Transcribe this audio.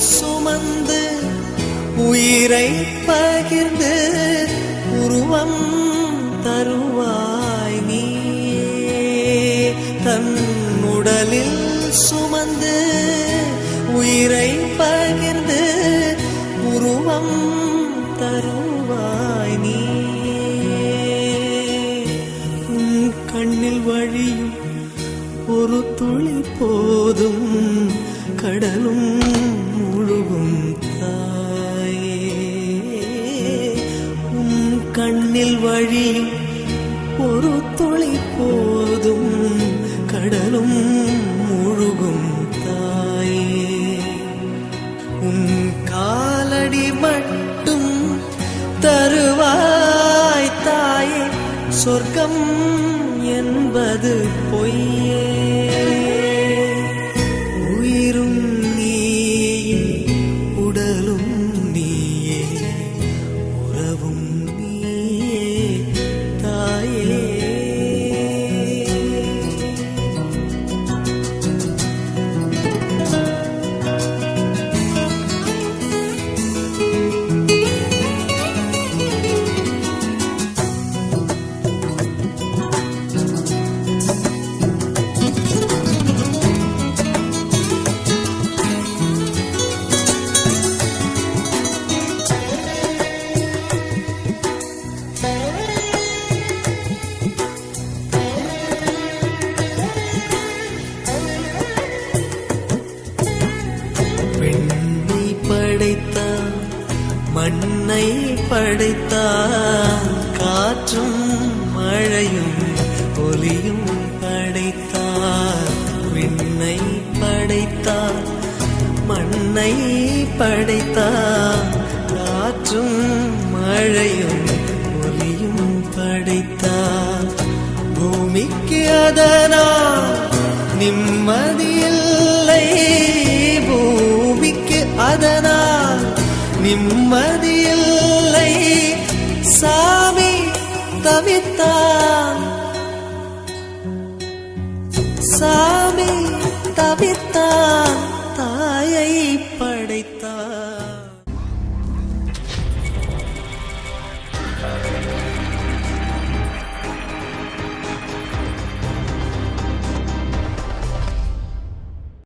சுமந்து உயிரை பகிர்ந்து உருவம் தருவாய் நீயே. தன் உடலில் சுமந்து உயிரை பகிர்ந்து உருவம் தருவாய் நீயே. உன் கண்ணில் வழியும் ஒரு துளி போதும் கடலும் முழுகும் தாயே. உன் கண்ணில் வழியும் ஒரு துளி போதும் கடலும் முழுகும் தாயே. உன் காலடி மட்டும் தருவாய் தாயே. சொர்க்கம் என்பது பொய்யே. உயிரும் நீயே, உடலும் நீயே, உறவும் நீயே தாயே. மண்ணை படைத்தான், காற்றும் மழையும் ஒலியும் படைத்தான். விண்ணை படைத்தான், மண்ணை படைத்தான், காற்றும் மழையும் ஒலியும் படைத்தான். பூமிக்கு அதனால் நிம்மதியில்லை, பூமிக்கு அதனால் நிம்மதியில்லை. சாமி தவித்தான்,